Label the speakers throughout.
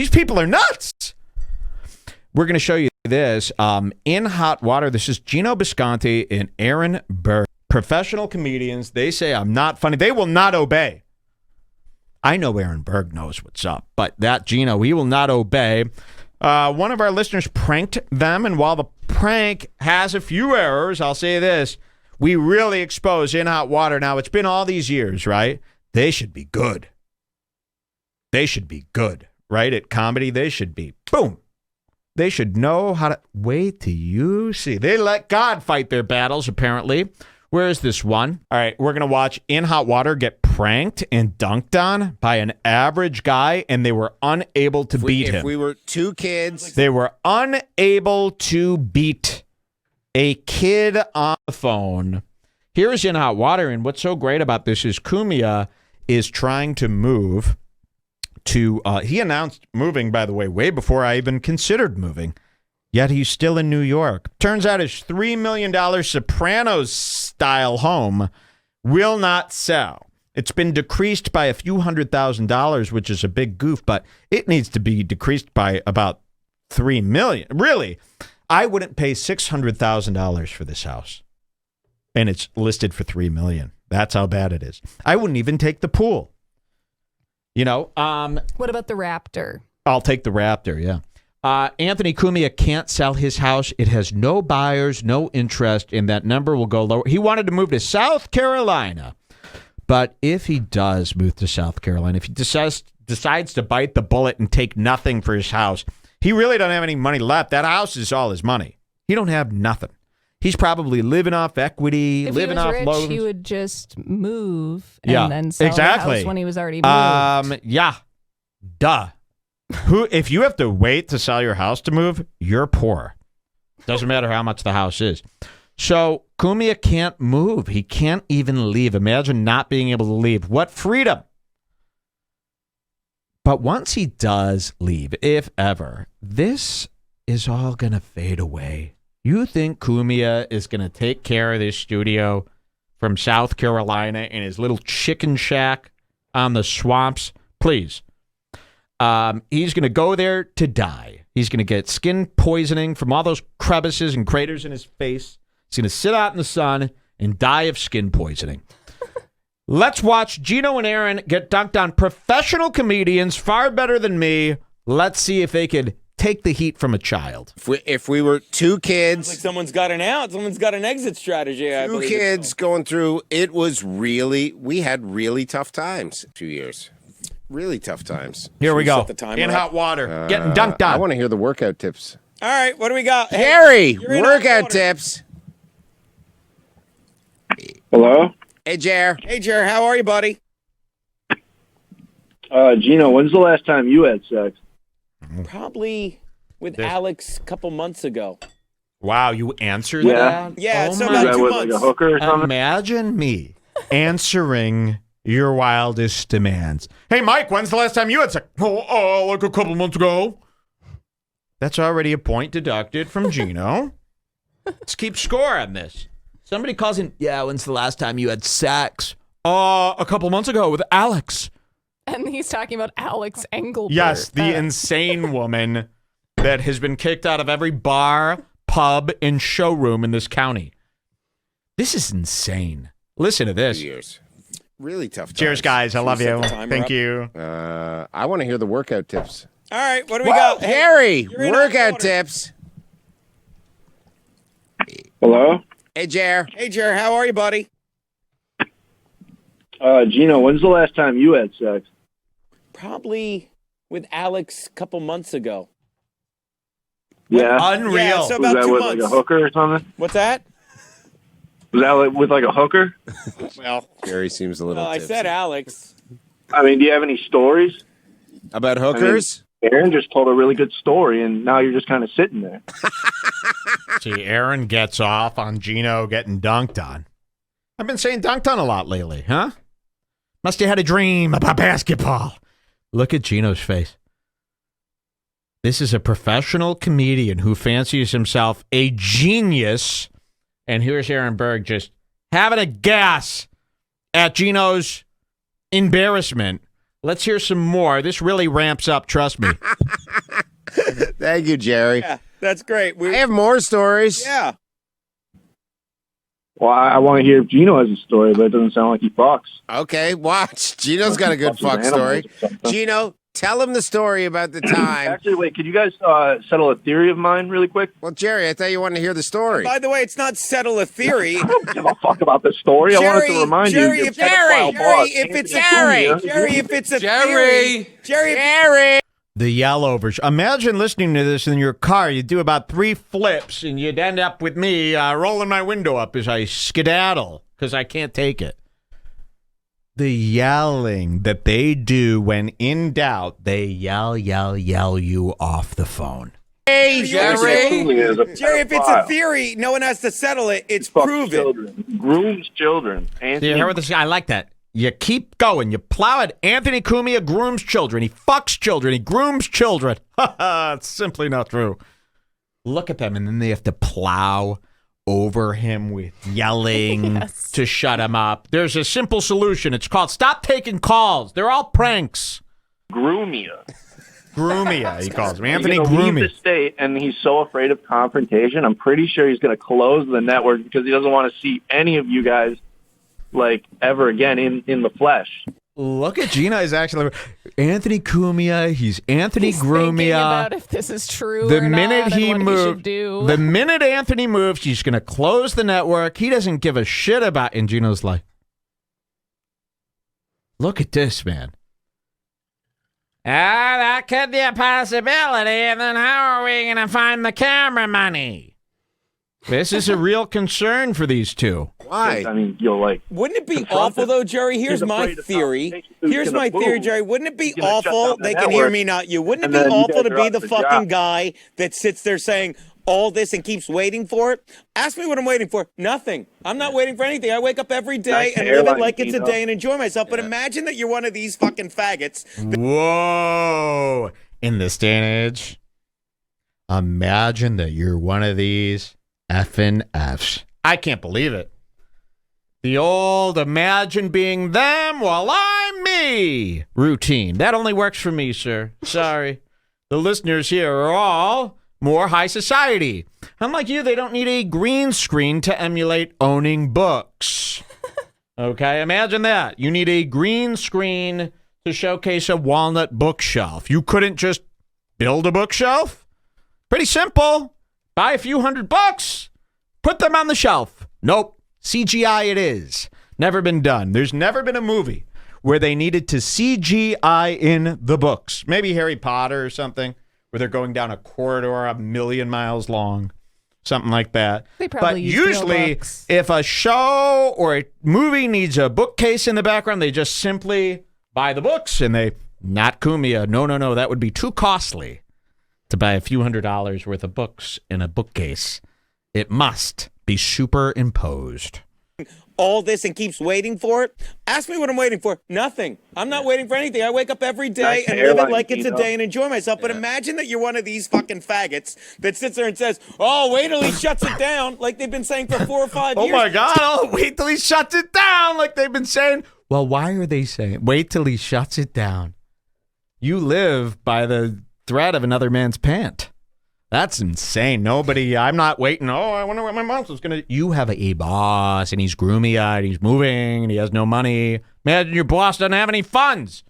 Speaker 1: These people are nuts. We're going to show you this in hot water. This is Geno Bisconte and Aaron Berg, professional comedians. They say I'm not funny. They will not obey. I know Aaron Berg knows what's up, but that Geno, he will not obey. One of our listeners pranked them, and while the prank has a few errors, I'll say this. We really expose in hot water. Now, it's been all these years, right? They should be good. They should be good, right? At comedy, they should be, boom. They should know how to, wait till you see. They let God fight their battles, apparently. Where is this one? All right, we're going to watch In Hot Water get pranked and dunked on by an average guy, and they were unable to beat him.
Speaker 2: If we were two kids.
Speaker 1: They were unable to beat a kid on the phone. Here is In Hot Water, and what's so great about this is Cumia is trying to move to, he announced moving, by the way before I even considered moving. Yet he's still in New York. Turns out his $3 million Sopranos-style home will not sell. It's been decreased by a few $100,000, which is a big goof, but it needs to be decreased by about $3 million. Really, I wouldn't pay $600,000 for this house, and it's listed for $3 million. That's how bad it is. I wouldn't even take the pool. You know.
Speaker 3: What about the Raptor?
Speaker 1: I'll take the Raptor. Yeah. Anthony Cumia can't sell his house. It has no buyers, no interest, and that number will go lower. He wanted to move to South Carolina. But if he does move to South Carolina, if he decides to bite the bullet and take nothing for his house, he really don't have any money left. That house is all his money. He don't have nothing. He's probably living off equity, living off loans.
Speaker 3: If he would just move and then sell the house when he was already moved.
Speaker 1: Yeah. Duh. If you have to wait to sell your house to move, you're poor. Doesn't matter how much the house is. So Cumia can't move. He can't even leave. Imagine not being able to leave. What freedom. But once he does leave, if ever, this is all going to fade away. You think Cumia is going to take care of this studio from South Carolina in his little chicken shack on the swamps? Please. He's going to go there to die. He's going to get skin poisoning from all those crevices and craters in his face. He's going to sit out in the sun and die of skin poisoning. Let's watch Geno and Aaron get dunked on. Professional comedians, far better than me. Let's see if they could take the heat from a child.
Speaker 2: If we were two kids.
Speaker 4: Like someone's got an out. Someone's got an exit strategy.
Speaker 2: Two kids going through, we had really tough times. 2 years. Really tough times.
Speaker 1: Here we go. In hot water. Getting dunked on.
Speaker 2: I want to hear the workout tips.
Speaker 4: All right, what do we got?
Speaker 2: Jerry, workout tips.
Speaker 5: Hello?
Speaker 2: Hey, Jer.
Speaker 4: Hey, Jer, how are you, buddy?
Speaker 5: Geno, when's the last time you had sex?
Speaker 4: Probably with Alex a couple months ago.
Speaker 1: Wow, you answered that?
Speaker 4: Yeah,
Speaker 1: oh
Speaker 4: so
Speaker 1: my
Speaker 4: about 2
Speaker 5: with
Speaker 4: months.
Speaker 5: like a hooker or something?
Speaker 1: Imagine me answering your wildest demands. Hey, Mike, when's the last time you had sex? Oh, like a couple months ago. That's already a point deducted from Geno. Let's keep score on this. Somebody calls in, yeah, when's the last time you had sex? A couple months ago with Alex.
Speaker 3: And he's talking about Alex Engelbert.
Speaker 1: Yes, the insane woman that has been kicked out of every bar, pub, and showroom in this county. This is insane. Listen to this.
Speaker 2: 2 years. Really tough times.
Speaker 1: Cheers, guys. I love you.
Speaker 4: Set the timer
Speaker 1: Thank
Speaker 4: up.
Speaker 1: you.
Speaker 2: I want to hear the workout tips.
Speaker 4: All right, what do we got?
Speaker 2: Jerry,
Speaker 4: you're in
Speaker 2: workout
Speaker 4: hot water.
Speaker 2: tips.
Speaker 5: Hello?
Speaker 2: Hey, Jer.
Speaker 4: Hey, Jer, how are you, buddy?
Speaker 5: Geno, when's the last time you had sex?
Speaker 4: Probably with Alex a couple months ago.
Speaker 5: Yeah?
Speaker 1: Unreal.
Speaker 4: Yeah, so
Speaker 5: Was
Speaker 4: about
Speaker 5: that
Speaker 4: 2
Speaker 5: with
Speaker 4: months.
Speaker 5: like a hooker or something?
Speaker 4: What's that?
Speaker 5: Was that with like a hooker?
Speaker 4: Well,
Speaker 2: Jerry seems a little
Speaker 4: I
Speaker 2: tipsy.
Speaker 4: said Alex.
Speaker 5: I mean, do you have any stories?
Speaker 2: About hookers?
Speaker 5: Aaron just told a really good story, and now you're just kind of sitting there.
Speaker 1: See, Aaron gets off on Geno getting dunked on. I've been saying dunked on a lot lately, huh? Must have had a dream about basketball. Look at Geno's face. This is a professional comedian who fancies himself a genius. And here's Aaron Berg just having a gas at Geno's embarrassment Let's hear some more. This really ramps up, trust me.
Speaker 2: Thank you, Jerry.
Speaker 4: Yeah, that's great.
Speaker 2: I have more stories.
Speaker 4: Yeah.
Speaker 5: Well, I want to hear if Geno has a story, but it doesn't sound like he fucks.
Speaker 2: Okay, watch. Geno's got a good fuck story. Geno, tell him the story about the time.
Speaker 5: Actually, wait, could you guys settle a theory of mine really quick?
Speaker 2: Well, Jerry, I thought you wanted to hear the story.
Speaker 4: By the way, it's not settle a theory.
Speaker 5: I don't give a fuck about the story. I wanted to remind you.
Speaker 4: If it's a theory.
Speaker 1: The yellow version. Imagine listening to this in your car. You do about 3 flips, and you'd end up with me rolling my window up as I skedaddle because I can't take it. The yelling that they do when in doubt, they yell you off the phone.
Speaker 4: Hey, Jerry, if it's a
Speaker 5: pedophile.
Speaker 4: theory, no one has to settle it. It's
Speaker 5: Fucks
Speaker 4: proven.
Speaker 5: children. Grooms children.
Speaker 1: See, you hear what this? I like that. You keep going. You plow it. Anthony Cumia grooms children. He fucks children. He grooms children. It's simply not true. Look at them, and then they have to plow over him with yelling to shut him up. There's a simple solution. It's called stop taking calls. They're all pranks.
Speaker 5: Groomia.
Speaker 1: Groomia, he calls him. Anthony
Speaker 5: He's gonna leave
Speaker 1: Groomia.
Speaker 5: the state, and he's so afraid of confrontation. I'm pretty sure he's going to close the network because he doesn't want to see any of you guys like ever again in the flesh.
Speaker 1: Look at Gina is actually Anthony Cumia. He's Anthony
Speaker 3: He's
Speaker 1: Groomia.
Speaker 3: thinking about if this is true
Speaker 1: The
Speaker 3: or
Speaker 1: minute
Speaker 3: not,
Speaker 1: he
Speaker 3: and what
Speaker 1: moved,
Speaker 3: he should do.
Speaker 1: the minute Anthony moves, he's going to close the network. He doesn't give a shit about. And Gino's like, look at this, man. That could be a possibility. And then how are we going to find the camera money? This is a real concern for these two.
Speaker 2: Why?
Speaker 5: I mean, you'll like.
Speaker 4: Wouldn't it be
Speaker 5: confront
Speaker 4: awful,
Speaker 5: him.
Speaker 4: though, Jerry? Here's
Speaker 5: He's
Speaker 4: my
Speaker 5: afraid of
Speaker 4: theory.
Speaker 5: confrontation, so he's
Speaker 4: Here's
Speaker 5: gonna
Speaker 4: my theory,
Speaker 5: move.
Speaker 4: Jerry. Wouldn't it be
Speaker 5: He's gonna shut
Speaker 4: awful?
Speaker 5: down the
Speaker 4: They can hear
Speaker 5: network.
Speaker 4: me, not you. Wouldn't it
Speaker 5: And
Speaker 4: be
Speaker 5: then you
Speaker 4: awful
Speaker 5: guys
Speaker 4: to
Speaker 5: are
Speaker 4: be
Speaker 5: out
Speaker 4: the
Speaker 5: of a
Speaker 4: fucking
Speaker 5: job.
Speaker 4: guy that sits there saying all this and keeps waiting for it? Ask me what I'm waiting for. Nothing. I'm not waiting for anything. I wake up every day
Speaker 5: Back to
Speaker 4: and live it
Speaker 5: airline,
Speaker 4: like it's a
Speaker 5: Geno.
Speaker 4: day and enjoy myself. But imagine that you're one of these fucking faggots.
Speaker 1: Whoa. In this day and age, imagine that you're one of these effing Fs. I can't believe it. The old imagine being them while I'm me routine. That only works for me, sir. Sorry. The listeners here are all more high society. Unlike you, they don't need a green screen to emulate owning books. Okay, imagine that. You need a green screen to showcase a walnut bookshelf. You couldn't just build a bookshelf? Pretty simple. Buy a few $100, put them on the shelf. Nope. CGI it is. Never been done. There's never been a movie where they needed to CGI in the books. Maybe Harry Potter or something, where they're going down a corridor 1,000,000 miles long. Something like that.
Speaker 3: They probably
Speaker 1: but
Speaker 3: use real
Speaker 1: usually,
Speaker 3: books.
Speaker 1: if a show or a movie needs a bookcase in the background, they just simply buy the books and they, not Cumia. No. That would be too costly to buy a few $100s worth of books in a bookcase. It must be superimposed.
Speaker 4: All this and keeps waiting for it. Ask me what I'm waiting for. Nothing. I'm not waiting for anything. I wake up every day
Speaker 5: Back to
Speaker 4: and live it
Speaker 5: airline,
Speaker 4: like it's a
Speaker 5: Geno.
Speaker 4: day and enjoy myself. But imagine that you're one of these fucking faggots that sits there and says, oh, wait till he shuts it down, like they've been saying for 4 or 5 years.
Speaker 1: Oh my God. Oh, wait till he shuts it down like they've been saying. Well, why are they saying, wait till he shuts it down? You live by the thread of another man's pant. That's insane. I'm not waiting. Oh, I wonder what my mom's going to. You have a boss and he's groomy-eyed, he's moving and he has no money. Imagine your boss doesn't have any funds.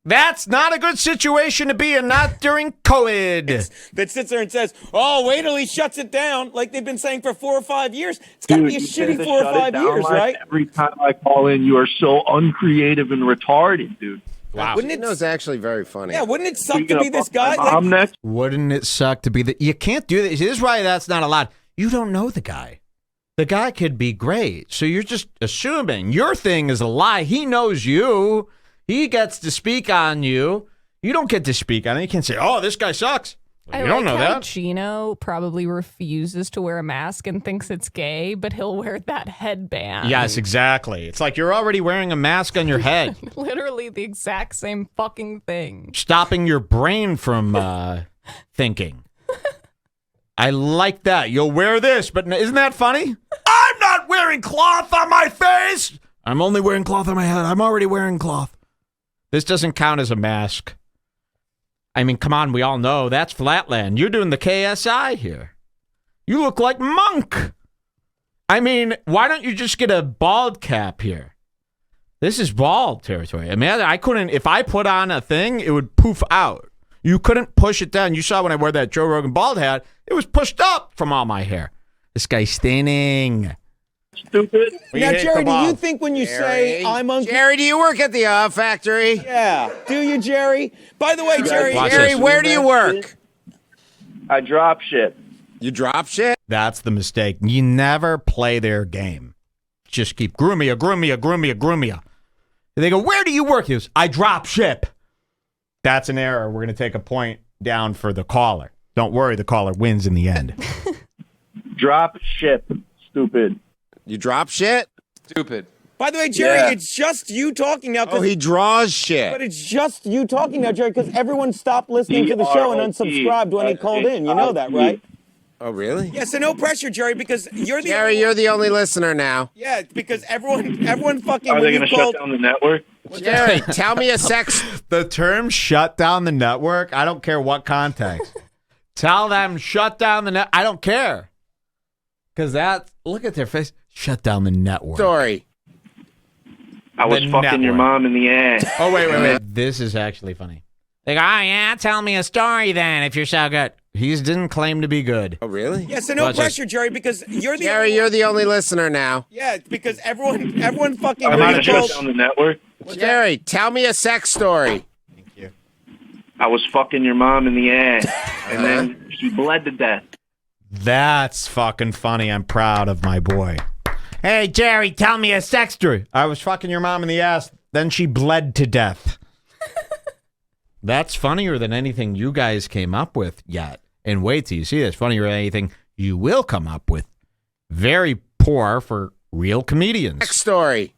Speaker 1: That's not a good situation to be in, not during COVID.
Speaker 4: That sits there and says, oh, wait till he shuts it down, like they've been saying for 4 or 5 years. It's got to be a
Speaker 5: you say
Speaker 4: shitty
Speaker 5: the
Speaker 4: 4 or
Speaker 5: shut it
Speaker 4: 5
Speaker 5: down
Speaker 4: years,
Speaker 5: line
Speaker 4: right?
Speaker 5: Every time I call in, you are so uncreative and retarded, dude.
Speaker 1: Wow.
Speaker 4: Wouldn't it?
Speaker 2: Geno's actually very funny.
Speaker 4: Yeah, wouldn't it suck
Speaker 5: You
Speaker 4: to
Speaker 5: gonna
Speaker 4: be this
Speaker 5: fuck my
Speaker 4: guy?
Speaker 5: mom next?
Speaker 1: Wouldn't it suck to be you can't do this. This is why that's not allowed. You don't know the guy. The guy could be great. So you're just assuming your thing is a lie. He knows you. He gets to speak on you. You don't get to speak on it. You can't say, oh, this guy sucks. You don't know
Speaker 3: how
Speaker 1: that.
Speaker 3: Geno probably refuses to wear a mask and thinks it's gay, but he'll wear that headband.
Speaker 1: Yes, exactly. It's like you're already wearing a mask on your head,
Speaker 3: Literally the exact same fucking thing.
Speaker 1: stopping your brain from thinking. I like that. You'll wear this, but isn't that funny? I'm not wearing cloth on my face. I'm only wearing cloth on my head. I'm already wearing cloth. This doesn't count as a mask. I mean, come on, we all know that's Flatland. You're doing the KSI here. You look like Monk. I mean, why don't you just get a bald cap here? This is bald territory. I mean, I couldn't, if I put on a thing, it would poof out. You couldn't push it down. You saw when I wore that Joe Rogan bald hat, it was pushed up from all my hair. This guy's thinning.
Speaker 5: Stupid.
Speaker 4: Now, Jerry, do you think when you say I'm
Speaker 2: Jerry, do you work at the factory?
Speaker 4: Yeah. Do you, Jerry? By the way, Jerry.
Speaker 1: Watch
Speaker 2: Jerry,
Speaker 1: this.
Speaker 2: where do you work?
Speaker 5: I drop shit.
Speaker 2: You drop shit?
Speaker 1: That's the mistake. You never play their game. Just keep Grumia, Grumia, Grumia, Grumia. They go, where do you work? He goes, I drop ship. That's an error. We're going to take a point down for the caller. Don't worry, the caller wins in the end.
Speaker 5: Drop ship. Stupid.
Speaker 2: You drop shit?
Speaker 6: Stupid.
Speaker 4: By the way, Jerry,
Speaker 5: Yeah.
Speaker 4: it's just you talking now.
Speaker 2: Oh, he draws shit.
Speaker 4: But it's just you talking now, Jerry, because everyone stopped listening to the show and unsubscribed when he called in. You know that, right?
Speaker 2: Oh, really?
Speaker 4: Yeah, so no pressure, Jerry, because you're the
Speaker 2: Jerry, you're the only listener now.
Speaker 4: Yeah, because everyone fucking.
Speaker 5: Are
Speaker 4: when
Speaker 5: they
Speaker 4: you
Speaker 5: going to
Speaker 4: called-
Speaker 5: shut down the network?
Speaker 2: Jerry, tell me a sex.
Speaker 1: The term shut down the network, I don't care what context. Tell them shut down the net. I don't care. Because look at their face. Shut down the network.
Speaker 2: Story.
Speaker 5: I was
Speaker 1: The
Speaker 5: fucking your
Speaker 1: network.
Speaker 5: mom in the ass.
Speaker 1: Oh, wait. This is actually funny. They go, oh, yeah, tell me a story then if you're so good. He didn't claim to be good.
Speaker 2: Oh, really?
Speaker 4: Yeah, so no
Speaker 1: Watch
Speaker 4: pressure, Jerry, because you're the.
Speaker 2: Jerry, you're the only listener now.
Speaker 4: Yeah, because everyone fucking.
Speaker 5: Are
Speaker 4: when
Speaker 5: they
Speaker 4: you
Speaker 5: going to shut
Speaker 4: called-
Speaker 5: down the network?
Speaker 2: Jerry, tell me a sex story.
Speaker 5: I was fucking your mom in the ass, and then she bled to death.
Speaker 1: That's fucking funny. I'm proud of my boy. Hey, Jerry, tell me a sex story. I was fucking your mom in the ass, then she bled to death. That's funnier than anything you guys came up with yet. And wait till you see this. Funnier than anything you will come up with. Very poor for real comedians.
Speaker 2: Sex story.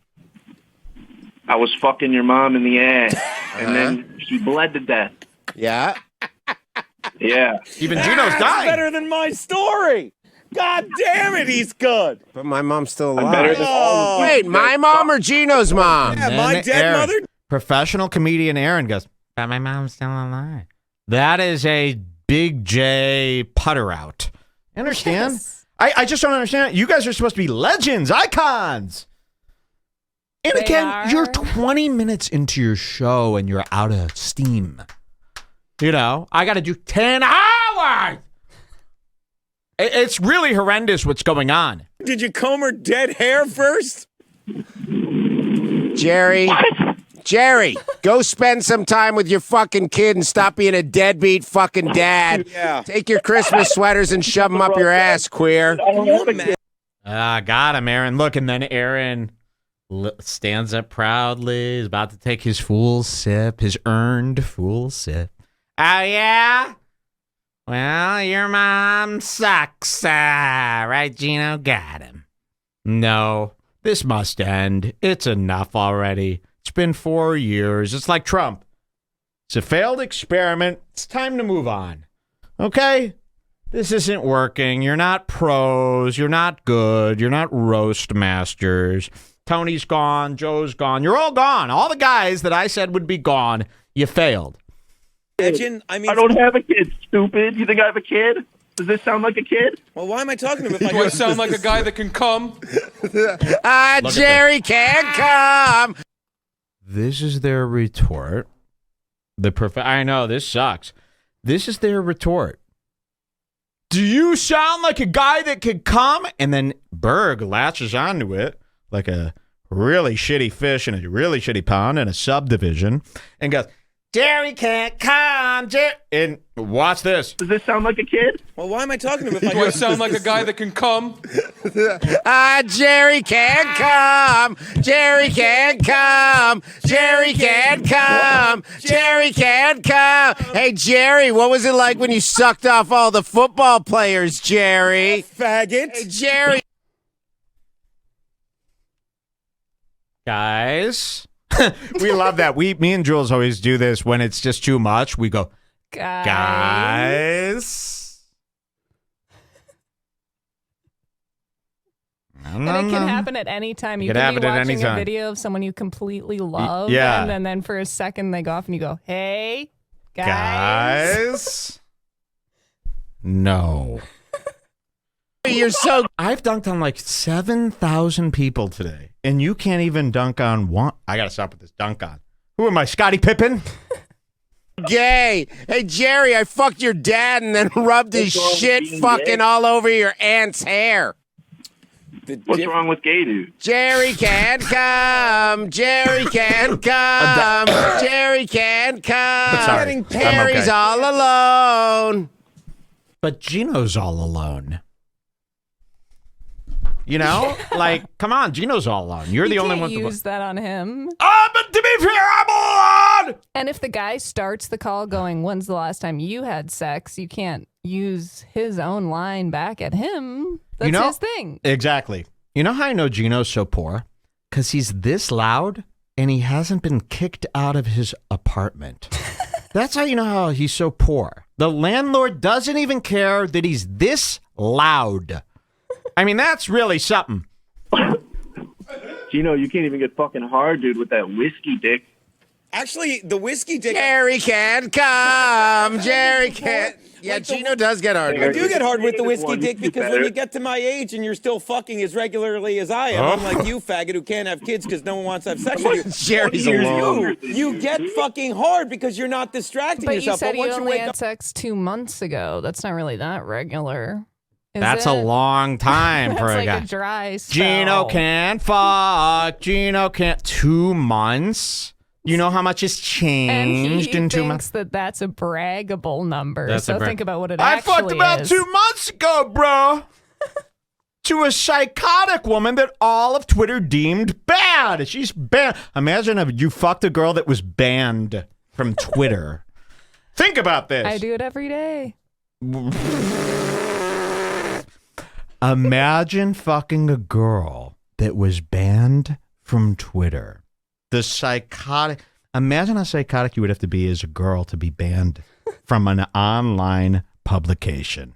Speaker 5: I was fucking your mom in the ass, and then she bled to death.
Speaker 2: Yeah.
Speaker 5: Yeah.
Speaker 1: Even Geno's
Speaker 4: That's
Speaker 1: dying.
Speaker 4: better than my story. God damn it, he's good.
Speaker 2: But my mom's still
Speaker 5: I'm better
Speaker 2: alive.
Speaker 5: than all of you.
Speaker 2: Wait, my mom or Geno's mom?
Speaker 4: Yeah,
Speaker 1: And
Speaker 4: my
Speaker 1: then
Speaker 4: dead
Speaker 1: Aaron,
Speaker 4: mother.
Speaker 1: professional comedian Aaron goes, but my mom's still alive. That is a big J putter out. Understand?
Speaker 3: Yes.
Speaker 1: I just don't understand. You guys are supposed to be legends, icons. And
Speaker 3: They
Speaker 1: again,
Speaker 3: are.
Speaker 1: you're 20 minutes into your show and you're out of steam. You know, I got to do 10 hours. It's really horrendous what's going on.
Speaker 4: Did you comb her dead hair first?
Speaker 2: Jerry. Jerry, go spend some time with your fucking kid and stop being a deadbeat fucking dad.
Speaker 4: Yeah.
Speaker 2: Take your Christmas sweaters and shove them up your ass, queer.
Speaker 5: I don't have a kid.
Speaker 1: Got him, Aaron. Look, and then Aaron stands up proudly. He's about to take his full sip, his earned full sip. Oh, yeah? Well, your mom sucks. Right, Geno? Got him. No, this must end. It's enough already. It's been 4 years. It's like Trump. It's a failed experiment. It's time to move on. Okay? This isn't working. You're not pros. You're not good. You're not roast masters. Tony's gone. Joe's gone. You're all gone. All the guys that I said would be gone, you failed.
Speaker 4: Imagine, I mean,
Speaker 5: I don't have a kid, stupid. You think I have a kid? Does this sound like a kid?
Speaker 4: well, why am I talking to him if
Speaker 6: Do I
Speaker 4: I
Speaker 6: sound like a guy that can come?
Speaker 2: Jerry can't come.
Speaker 1: This is their retort. I know, this sucks. This is their retort. Do you sound like a guy that could come? And then Berg latches onto it like a really shitty fish in a really shitty pond in a subdivision and goes, Jerry can't come. And watch this.
Speaker 5: Does this sound like a kid?
Speaker 4: Well, why am I talking to him if
Speaker 6: Do I
Speaker 4: I
Speaker 6: sound like a guy that can come?
Speaker 2: Jerry can't come. Jerry can't come. Jerry can't come. Jerry can't come. Hey, Jerry, what was it like when you sucked off all the football players, Jerry?
Speaker 4: faggot?
Speaker 2: Hey, Jerry.
Speaker 1: Guys, we love that. Me and Jules always do this when it's just too much. We go, guys.
Speaker 3: And it can happen at any time. You can be watching a video of someone you completely love, and then for a second they go off and you go, hey, guys.
Speaker 1: No.
Speaker 2: You're so...
Speaker 1: I've dunked on like 7,000 people today, and you can't even dunk on one. I got to stop with this dunk on. Who am I, Scottie Pippen?
Speaker 2: Gay. Hey, Jerry, I fucked your dad and then rubbed his shit fucking all over your aunt's hair.
Speaker 5: What's wrong with gay dude?
Speaker 2: Jerry can't come. Jerry can't come. Jerry can't come.
Speaker 1: Sorry.
Speaker 2: Perry's all alone.
Speaker 1: But Geno's all alone. You know? Like, come on, Geno's all alone. You're the only one.
Speaker 3: You can't use that on him.
Speaker 1: But to be fair, I'm alone!
Speaker 3: And if the guy starts the call going, when's the last time you had sex? You can't use his own line back at him. That's his thing.
Speaker 1: Exactly. You know how I know Geno's so poor? Because he's this loud, and he hasn't been kicked out of his apartment. That's how you know how he's so poor. The landlord doesn't even care that he's this loud. I mean, that's really something.
Speaker 5: Geno, you can't even get fucking hard, dude, with that whiskey dick.
Speaker 4: Actually, the whiskey dick.
Speaker 2: Jerry can't come. Jerry can't. Yeah, Geno does get hard.
Speaker 4: I do get hard with the whiskey dick because when you get to my age and you're still fucking as regularly as I am, I'm like you faggot who can't have kids because no one wants to have sex with you.
Speaker 2: Jerry's alone.
Speaker 4: You get fucking hard because you're not distracting
Speaker 3: But
Speaker 4: yourself.
Speaker 3: you said
Speaker 4: but once
Speaker 3: you
Speaker 4: you
Speaker 3: only
Speaker 4: wake
Speaker 3: had
Speaker 4: up,
Speaker 3: sex 2 months ago. That's not really that regular.
Speaker 1: That's a long time for a
Speaker 3: like
Speaker 1: guy.
Speaker 3: A dry spell.
Speaker 1: Geno can't fuck. Geno can't. 2 months? You know how much has changed in 2 months?
Speaker 3: Thinks that's a braggable number. So think about what it
Speaker 1: I
Speaker 3: actually
Speaker 1: fucked about
Speaker 3: is.
Speaker 1: 2 months ago, bro. To a psychotic woman that all of Twitter deemed bad. She's banned. Imagine if you fucked a girl that was banned from Twitter. Think about this.
Speaker 3: I do it every day.
Speaker 1: Imagine fucking a girl that was banned from Twitter. The psychotic. Imagine how psychotic you would have to be as a girl to be banned from an online publication.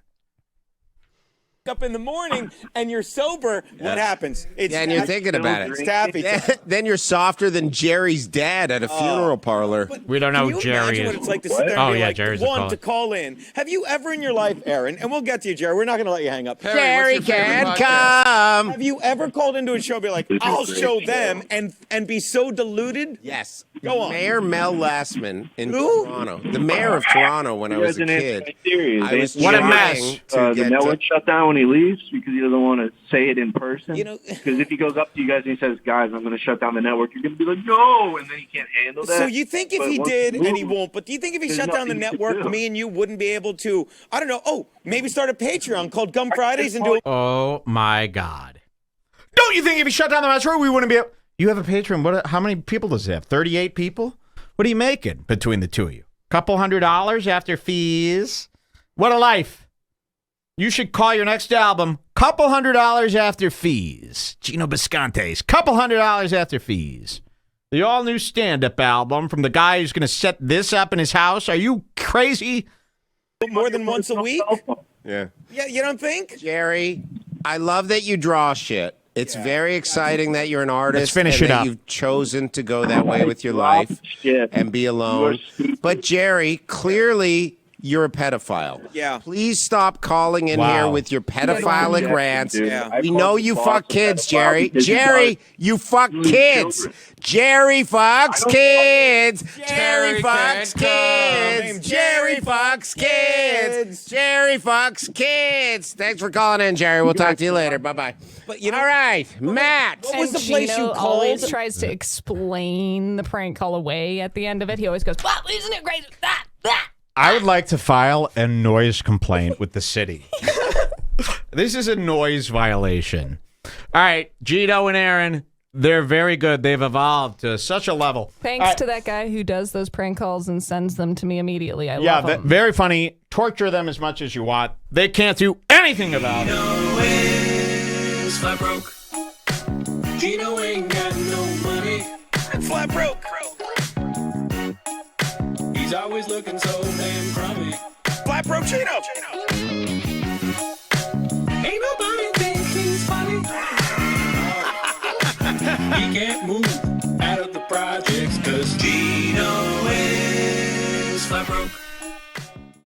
Speaker 4: up in the morning and you're sober, what happens? It's
Speaker 2: and you're thinking about it.
Speaker 4: It's taffy.
Speaker 2: Then you're softer than Jerry's dad at a funeral parlor.
Speaker 1: We don't know
Speaker 4: Can
Speaker 1: who
Speaker 4: you
Speaker 1: Jerry
Speaker 4: imagine
Speaker 1: is.
Speaker 4: what it's like to sit there and
Speaker 1: Oh,
Speaker 4: be
Speaker 1: yeah,
Speaker 4: like,
Speaker 1: Jerry's a
Speaker 4: one,
Speaker 1: caller.
Speaker 4: to call in. Have you ever in your life, Aaron, and we'll get to you, Jerry, we're not going to let you hang up.
Speaker 2: Jerry can't come.
Speaker 4: Have you ever called into a show and be like, I'll show them and be so deluded?
Speaker 2: Yes.
Speaker 4: Go on.
Speaker 2: Mayor Mel Lastman in
Speaker 4: Who?
Speaker 2: Toronto. The mayor of Toronto when I was a kid. I was
Speaker 1: What a
Speaker 2: trying
Speaker 1: mess.
Speaker 2: to
Speaker 5: The
Speaker 2: get
Speaker 5: network shut down when he leaves because he doesn't want to say it in person.
Speaker 4: You know-
Speaker 5: Because if he goes up to you guys and he says, guys, I'm going to shut down the network, you're going to be like, no, and then he can't handle that.
Speaker 4: So you think if
Speaker 5: But
Speaker 4: he
Speaker 5: once
Speaker 4: did,
Speaker 5: he
Speaker 4: and he
Speaker 5: moves,
Speaker 4: won't, but do you think if he
Speaker 5: there's
Speaker 4: shut down the
Speaker 5: nothing to
Speaker 4: network,
Speaker 5: do.
Speaker 4: me and you wouldn't be able to, I don't know, maybe start a Patreon called Gum Fridays and do it?
Speaker 1: Oh, my God. Don't you think if he shut down the metro, we wouldn't be able... You have a Patreon. How many people does it have? 38 people? What are you making between the two of you? Couple $100 after fees? What a life. You should call your next album Couple $100 After Fees. Geno Bisconte's Couple $100 After Fees. The all-new stand-up album from the guy who's going to set this up in his house. Are you crazy?
Speaker 4: More than once a week?
Speaker 2: Yeah.
Speaker 4: Yeah, you don't think?
Speaker 2: Jerry, I love that you draw shit. It's very exciting that you're an artist.
Speaker 1: Let's finish
Speaker 2: and
Speaker 1: it
Speaker 2: that
Speaker 1: up.
Speaker 2: You've chosen to go that way with your life and be alone. But Jerry, clearly you're a pedophile.
Speaker 4: Yeah.
Speaker 2: Please stop calling in
Speaker 1: Wow.
Speaker 2: here with your pedophilic rants.
Speaker 4: Yeah.
Speaker 2: We know you fuck kids, Jerry. Jerry, you fuck kids. Jerry fucks kids. Jerry fucks kids. Jerry fucks kids. Jerry fucks kids. Thanks for calling in, Jerry. We'll talk to you later. Bye-bye.
Speaker 4: But you know,
Speaker 2: All right, Matt.
Speaker 4: What was
Speaker 3: And
Speaker 4: the place
Speaker 3: Geno
Speaker 4: you
Speaker 3: always
Speaker 4: called?
Speaker 3: tries to explain the prank call away at the end of it. He always goes, "Wow, isn't it great?"
Speaker 1: I would like to file a noise complaint with the city. This is a noise violation. All right, Geno and Aaron, they're very good. They've evolved to such a level.
Speaker 3: Thanks to that guy who does those prank calls and sends them to me immediately. I love them.
Speaker 1: Very funny. Torture them as much as you want. They can't do anything about it.
Speaker 7: Geno is flat broke. Geno ain't got no money.
Speaker 4: Flat broke.
Speaker 7: He's always looking so damn crummy.
Speaker 4: Flat broke Geno.
Speaker 7: Ain't nobody think he's funny. He can't move out of the projects, cause Geno is flat broke.